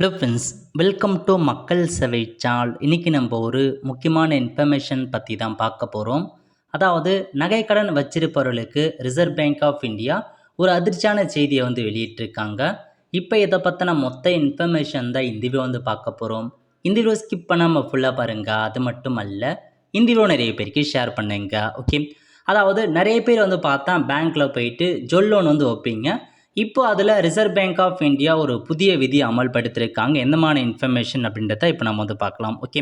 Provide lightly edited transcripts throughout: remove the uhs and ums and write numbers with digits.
Hello friends, welcome to மக்கள் சேவை channel. இன்றைக்கி நம்ம ஒரு முக்கியமான இன்ஃபர்மேஷன் பற்றி தான் பார்க்க போகிறோம். அதாவது நகைக்கடன் வச்சிருப்பவர்களுக்கு ரிசர்வ் பேங்க் ஆஃப் இந்தியா ஒரு அதிர்ச்சியான செய்தியை வெளியிட்டிருக்காங்க. இப்போ இதை பற்றின மொத்த இன்ஃபர்மேஷன் தான் இந்த வீடியோ பார்க்க போகிறோம். இந்த வீடியோ ஸ்கிப் பண்ணாமல் ஃபுல்லாக பாருங்கள். அது மட்டும் அல்ல, இந்த வீடியோ நிறைய பேருக்கு ஷேர் பண்ணுங்க. ஓகே, அதாவது நிறைய பேர் பார்த்தா பேங்க்கில் போயிட்டு ஜொல் லோன் வைப்பீங்க. இப்போ அதில் ரிசர்வ் பேங்க் ஆஃப் இந்தியா ஒரு புதிய விதி அமல்படுத்தியிருக்காங்க. எந்தமான இன்ஃபர்மேஷன் அப்படின்றத இப்போ நம்ம பார்க்கலாம். ஓகே,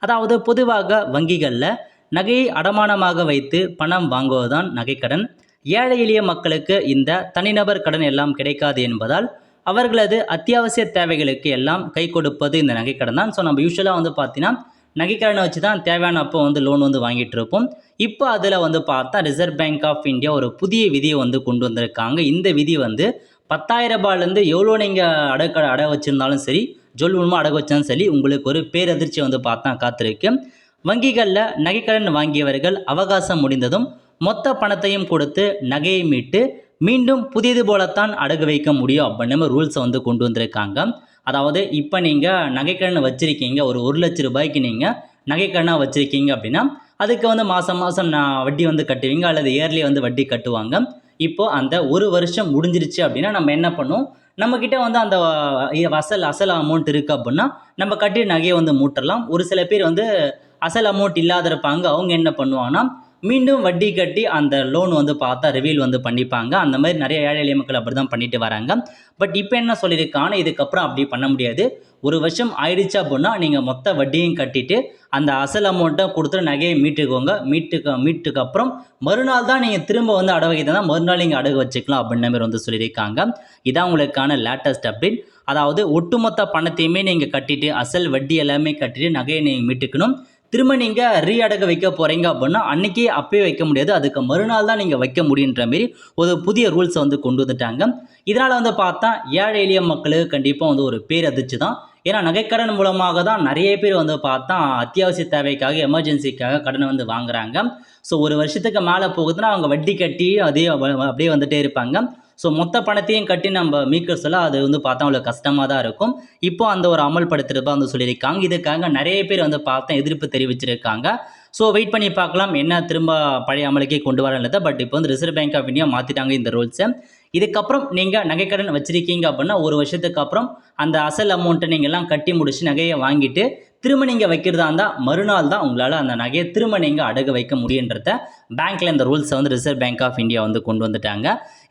அதாவது பொதுவாக வங்கிகளில் நகையை அடமானமாக வைத்து பணம் வாங்குவதுதான் நகைக்கடன். ஏழை எளிய மக்களுக்கு இந்த தனிநபர் கடன் எல்லாம் கிடைக்காது என்பதால் அவர்களது அத்தியாவசிய தேவைகளுக்கு எல்லாம் கை கொடுப்பது இந்த நகைக்கடன் தான். ஸோ நம்ம யூஸ்வலாக பார்த்தீங்கன்னா நகைக்கடனை வச்சு தான் தேவையான அப்போ லோன் வாங்கிட்டு இருப்போம். இப்போ அதில் பார்த்தா ரிசர்வ் பேங்க் ஆஃப் இந்தியா ஒரு புதிய விதியை கொண்டு வந்திருக்காங்க. இந்த விதி 10,000 ரூபாயிலேருந்து எவ்வளோ நீங்கள் அடை வச்சுருந்தாலும் சரி, ஜொல் மூலமாக அடகு வச்சாலும் சரி, உங்களுக்கு ஒரு பேரதிர்ச்சி பார்த்தா காத்திருக்கு. வங்கிகளில் நகைக்கடன் வாங்கியவர்கள் அவகாசம் முடிந்ததும் மொத்த பணத்தையும் கொடுத்து நகையை மீட்டு மீண்டும் புதியது போலத்தான் அடகு வைக்க முடியும் அப்படின்னு ரூல்ஸை கொண்டு வந்திருக்காங்க. அதாவது இப்போ நீங்கள் நகைக்கடன் வச்சுருக்கீங்க, ஒரு 1,00,000 ரூபாய்க்கு நீங்கள் நகைக்கடனாக வச்சுருக்கீங்க அப்படின்னா அதுக்கு மாதம் மாதம் வட்டி கட்டுவீங்க, அல்லது இயர்லி வட்டி கட்டுவாங்க. இப்போது அந்த ஒரு வருஷம் முடிஞ்சிருச்சு அப்படின்னா நம்ம என்ன பண்ணுவோம், நம்மக்கிட்ட அந்த அசல் அமௌண்ட் இருக்குது அப்படின்னா நம்ம கட்டி நகையை மூட்டலாம். ஒரு சில பேர் அசல் அமௌண்ட் இல்லாத இருப்பாங்க. அவங்க என்ன பண்ணுவாங்கன்னா மீண்டும் வட்டி கட்டி அந்த லோன் பார்த்தா ரிவீல் பண்ணிப்பாங்க. அந்த மாதிரி நிறைய ஏழை எளிய மக்கள் அப்படி தான் பண்ணிட்டு வராங்க. பட் இப்போ என்ன சொல்லியிருக்காங்கன்னா, இதுக்கப்புறம் அப்படி பண்ண முடியாது. ஒரு வருஷம் ஆயிடுச்சு அப்படின்னா நீங்கள் மொத்த வட்டியும் கட்டிட்டு அந்த அசல் அமௌண்ட்டை கொடுத்துட்டு நகையை மீட்டுக்கோங்க. மீட்டுக்கு அப்புறம் மறுநாள் தான் நீங்கள் திரும்ப அடகு வைக்கிறதா மறுநாள் நீங்கள் அடகு வச்சுக்கலாம் அப்படின்ற மாதிரி சொல்லியிருக்காங்க. இதான் உங்களுக்கான லேட்டஸ்ட் அப்டேட். அதாவது ஒட்டுமொத்த பணத்தையுமே நீங்கள் கட்டிட்டு அசல் வட்டி எல்லாமே கட்டிட்டு நகையை நீங்கள் மீட்டுக்கணும். திரும்ப நீங்கள் ரீஅடகு வைக்க போகிறீங்க அப்படின்னா அன்றைக்கே அப்பயே வைக்க முடியாது, அதுக்கு மறுநாள் தான் நீங்கள் வைக்க முடியுன்ற மாரி ஒரு புதிய ரூல்ஸை கொண்டு வந்துட்டாங்க. இதனால் பார்த்தா ஏழை எளிய மக்களுக்கு கண்டிப்பாக ஒரு பேரதிர்ச்சி தான். ஏன்னா நகைக்கடன் மூலமாக தான் நிறைய பேர் பார்த்தா அத்தியாவசிய தேவைக்காக, எமர்ஜென்சிக்காக கடனை வாங்குறாங்க. ஸோ ஒரு வருஷத்துக்கு மேலே போகுதுன்னா அவங்க வட்டி கட்டி அதே அப்படியே வந்துகிட்டே இருப்பாங்க. ஸோ மொத்த பணத்தையும் கட்டி நம்ம மீட்க சொல்ல அது பார்த்தா அவ்வளோ கஷ்டமாக தான் இருக்கும். இப்போ அந்த ஒரு அமல்படுத்துறப்ப சொல்லியிருக்காங்க. இதுக்காக நிறைய பேர் பார்த்தா எதிர்ப்பு தெரிவிச்சிருக்காங்க. ஸோ வெயிட் பண்ணி பார்க்கலாம் என்ன திரும்ப பழைய அமலுக்கே கொண்டு வரல. பட் இப்போ ரிசர்வ் பேங்க் ஆஃப் இந்தியா மாற்றிட்டாங்க இந்த ரூல்ஸை. இதுக்கப்புறம் நீங்கள் நகைக்கடன் வச்சுருக்கீங்க அப்படின்னா ஒரு வருஷத்துக்கு அப்புறம் அந்த அசல் அமௌண்ட்டை நீங்கள்லாம் கட்டி முடிச்சு நகையை வாங்கிட்டு திரும்ப நீங்கள் வைக்கிறதா இருந்தால் மறுநாள் தான் உங்களால் அந்த நகையை திரும்ப நீங்கள் அடகு வைக்க முடியுன்றத பேங்க்கில் இந்த ரூல்ஸை ரிசர்வ் பேங்க் ஆஃப் இந்தியா கொண்டு வந்துட்டாங்க.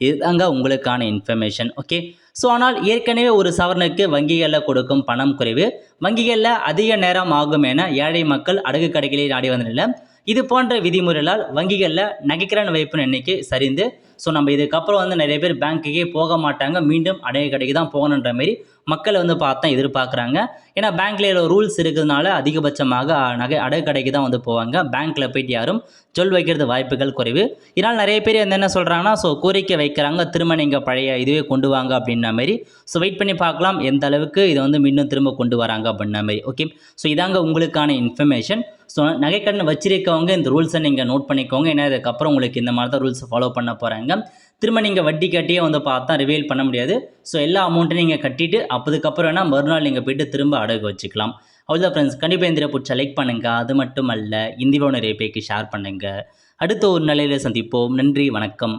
இதுதாங்க உங்களுக்கான இன்ஃபர்மேஷன். ஓகே, ஸோ ஆனால் ஏற்கனவே ஒரு சவரனுக்கு வங்கிகளில் கொடுக்கும் பணம் குறைவு, வங்கிகளில் அதிக நேரம் ஆகும் என ஏழை மக்கள் அடகு கடைகளில் நாடி வந்ததில்லை. இது போன்ற விதிமுறைகளால் வங்கிகளில் நகைக்கடன் வைப்பு எண்ணிக்கை சரிந்து ஸோ நம்ம இதுக்கப்புறம் நிறைய பேர் பேங்க்குக்கே போக மாட்டாங்க, மீண்டும் அடகு கடைக்கு தான் போகணுன்ற மாரி மக்கள் பார்த்தா எதிர்பார்க்குறாங்க. ஏன்னா பேங்க்கில் ரூல்ஸ் இருக்கிறதுனால அதிகபட்சமாக அடகு கடைக்கு தான் போவாங்க. பேங்க்கில் போயிட்டு யாரும் சொல் வைக்கிறது வாய்ப்புகள் குறைவு. இதனால் நிறைய பேர் என்ன சொல்கிறாங்கன்னா, ஸோ கோரிக்கை வைக்கிறாங்க, திரும்ப நீங்கள் பழைய இதுவே கொண்டு வாங்க அப்படின்ற மாதிரி. ஸோ வெயிட் பண்ணி பார்க்கலாம் எந்த அளவுக்கு இதை மீண்டும் திரும்ப கொண்டு வராங்க அப்படின்ற மாதிரி. ஓகே, ஸோ இதாங்க உங்களுக்கான இன்ஃபர்மேஷன். ஸோ நகைக்கடன் வச்சிருக்கவங்க இந்த ரூல்ஸை நீங்கள் நோட் பண்ணிக்கோங்க. ஏன்னா இதுக்கப்புறம் உங்களுக்கு இந்த மாதிரி தான் ரூல்ஸை ஃபாலோ பண்ண போகிறாங்க. திரும்ப நீங்கள் வட்டி கட்டியே பார்த்தா ரிவீல் பண்ண முடியாது. ஸோ எல்லா அமௌண்ட்டையும் நீங்கள் கட்டிட்டு அதுக்கப்புறம் வேணால் மறுநாள் நீங்கள் போய்ட்டு திரும்ப அடகு வச்சுக்கலாம். அவ்வளோதான் ஃப்ரெண்ட்ஸ், கண்டிப்பாக இந்த பிடிச்சா லைக் பண்ணுங்கள். அது மட்டும் அல்ல, இந்த வீடியோ நிறைய பேருக்கு ஷேர் பண்ணுங்கள். அடுத்த ஒரு நிலையில் சந்திப்போம். நன்றி, வணக்கம்.